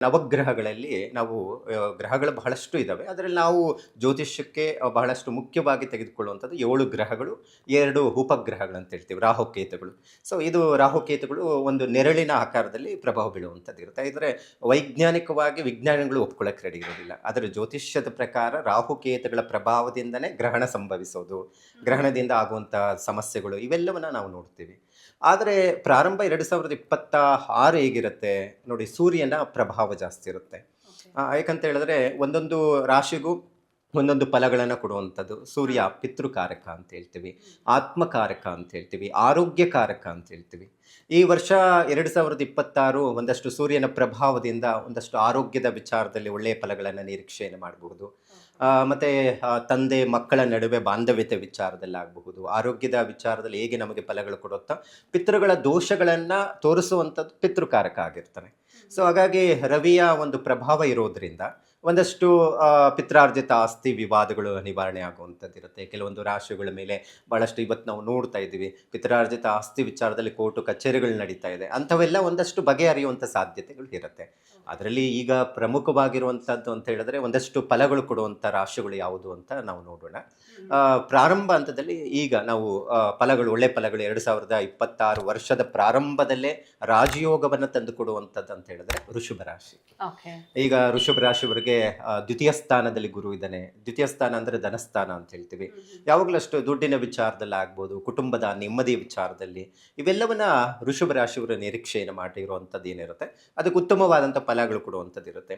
ನವಗ್ರಹಗಳಲ್ಲಿ ನಾವು ಗ್ರಹಗಳು ಬಹಳಷ್ಟು ಇದ್ದಾವೆ. ಅದರಲ್ಲಿ ನಾವು ಜ್ಯೋತಿಷ್ಯಕ್ಕೆ ಬಹಳಷ್ಟು ಮುಖ್ಯವಾಗಿ ತೆಗೆದುಕೊಳ್ಳುವಂಥದ್ದು 7 ಗ್ರಹಗಳು, 2 ಉಪಗ್ರಹಗಳಂತ ಹೇಳ್ತೀವಿ ರಾಹುಕೇತುಗಳು. ಸೊ ಇದು ರಾಹುಕೇತುಗಳು ಒಂದು ನೆರಳಿನ ಆಕಾರದಲ್ಲಿ ಪ್ರಭಾವ ಬೀಳುವಂಥದ್ದು ಇರುತ್ತೆ. ಇದ್ರೆ ವೈಜ್ಞಾನಿಕವಾಗಿ ವಿಜ್ಞಾನಿಗಳು ಒಪ್ಕೊಳ್ಳೋಕೆ ರೆಡಿ ಇರೋದಿಲ್ಲ. ಆದರೆ ಜ್ಯೋತಿಷ್ಯದ ಪ್ರಕಾರ ರಾಹುಕೇತುಗಳ ಪ್ರಭಾವದಿಂದನೇ ಗ್ರಹಣ ಸಂಭವಿಸೋದು, ಗ್ರಹಣದಿಂದ ಆಗುವಂಥ ಸಮಸ್ಯೆಗಳು ಇವೆಲ್ಲವನ್ನ ನಾವು ನೋಡ್ತೀವಿ. ಆದರೆ ಪ್ರಾರಂಭ 2026 ಹೇಗಿರುತ್ತೆ ನೋಡಿ, ಸೂರ್ಯನ ಪ್ರಭಾವ ಜಾಸ್ತಿ ಇರುತ್ತೆ. ಓಕೆ. ಯಾಕಂತ ಹೇಳಿದ್ರೆ ಒಂದೊಂದು ರಾಶಿಗೂ ಒಂದೊಂದು ಫಲಗಳನ್ನು ಕೊಡುವಂಥದ್ದು. ಸೂರ್ಯ ಪಿತೃಕಾರಕ ಅಂತ ಹೇಳ್ತೀವಿ, ಆತ್ಮಕಾರಕ ಅಂತ ಹೇಳ್ತೀವಿ, ಆರೋಗ್ಯಕಾರಕ ಅಂತ ಹೇಳ್ತೀವಿ. ಈ ವರ್ಷ 2026 ಒಂದಷ್ಟು ಸೂರ್ಯನ ಪ್ರಭಾವದಿಂದ ಒಂದಷ್ಟು ಆರೋಗ್ಯದ ವಿಚಾರದಲ್ಲಿ ಒಳ್ಳೆಯ ಫಲಗಳನ್ನು ನಿರೀಕ್ಷೆಯನ್ನು ಮಾಡಬಹುದು. ಮತ್ತು ತಂದೆ ಮಕ್ಕಳ ನಡುವೆ ಬಾಂಧವ್ಯತೆ ವಿಚಾರದಲ್ಲಿ ಆಗಬಹುದು, ಆರೋಗ್ಯದ ವಿಚಾರದಲ್ಲಿ ಹೇಗೆ ನಮಗೆ ಫಲಗಳು ಕೊಡುತ್ತಾ ಪಿತೃಗಳ ದೋಷಗಳನ್ನು ತೋರಿಸುವಂಥದ್ದು ಪಿತೃಕಾರಕ ಆಗಿರ್ತಾನೆ. ಸೊ ಹಾಗಾಗಿ ರವಿಯ ಒಂದು ಪ್ರಭಾವ ಇರೋದ್ರಿಂದ ಒಂದಷ್ಟು ಪಿತ್ರಾರ್ಜಿತ ಆಸ್ತಿ ವಿವಾದಗಳು ನಿವಾರಣೆ ಆಗುವಂಥದ್ದು ಇರುತ್ತೆ. ಕೆಲವೊಂದು ರಾಶಿಗಳ ಮೇಲೆ ಭಾಳಷ್ಟು ಇವತ್ತು ನಾವು ನೋಡ್ತಾ ಇದ್ದೀವಿ, ಪಿತ್ರಾರ್ಜಿತ ಆಸ್ತಿ ವಿಚಾರದಲ್ಲಿ ಕೋರ್ಟು ಕಚೇರಿಗಳು ನಡೀತಾ ಇದೆ. ಅಂಥವೆಲ್ಲ ಒಂದಷ್ಟು ಬಗೆಹರಿಯುವಂಥ ಸಾಧ್ಯತೆಗಳು ಇರುತ್ತೆ. ಅದರಲ್ಲಿ ಈಗ ಪ್ರಮುಖವಾಗಿರುವಂಥದ್ದು ಅಂತ ಹೇಳಿದ್ರೆ ಒಂದಷ್ಟು ಫಲಗಳು ಕೊಡುವಂಥ ರಾಶಿಗಳು ಯಾವುದು ಅಂತ ನಾವು ನೋಡೋಣ. ಪ್ರಾರಂಭ ಹಂತದಲ್ಲಿ ಈಗ ನಾವು ಫಲಗಳು ಒಳ್ಳೆ ಫಲಗಳು 2026 ವರ್ಷದ ಪ್ರಾರಂಭದಲ್ಲೇ ರಾಜಯೋಗವನ್ನು ತಂದು ಕೊಡುವಂಥದ್ದು ಅಂತ ಹೇಳಿದ್ರೆ ವೃಷಭ ರಾಶಿ. ಓಕೆ. ಈಗ ವೃಷಭ ರಾಶಿಯವರಿಗೆ ದ್ವಿತೀಯ ಸ್ಥಾನದಲ್ಲಿ ಗುರು ಇದ್ದಾನೆ. ದ್ವಿತೀಯ ಸ್ಥಾನ ಅಂದರೆ ಧನಸ್ಥಾನ ಅಂತ ಹೇಳ್ತೀವಿ. ಯಾವಾಗಲೂ ಅಷ್ಟು ದುಡ್ಡಿನ ವಿಚಾರದಲ್ಲಿ ಆಗ್ಬೋದು, ಕುಟುಂಬದ ನೆಮ್ಮದಿ ವಿಚಾರದಲ್ಲಿ ಇವೆಲ್ಲವನ್ನ ವೃಷಭ ರಾಶಿಯವರ ನಿರೀಕ್ಷೆಯನ್ನು ಮಾಡಿರುವಂಥದ್ದು ಏನಿರುತ್ತೆ ಅದಕ್ಕೆ ಉತ್ತಮವಾದಂಥ ಫಲಗಳು ಕೊಡುವಂಥದ್ದು ಇರುತ್ತೆ.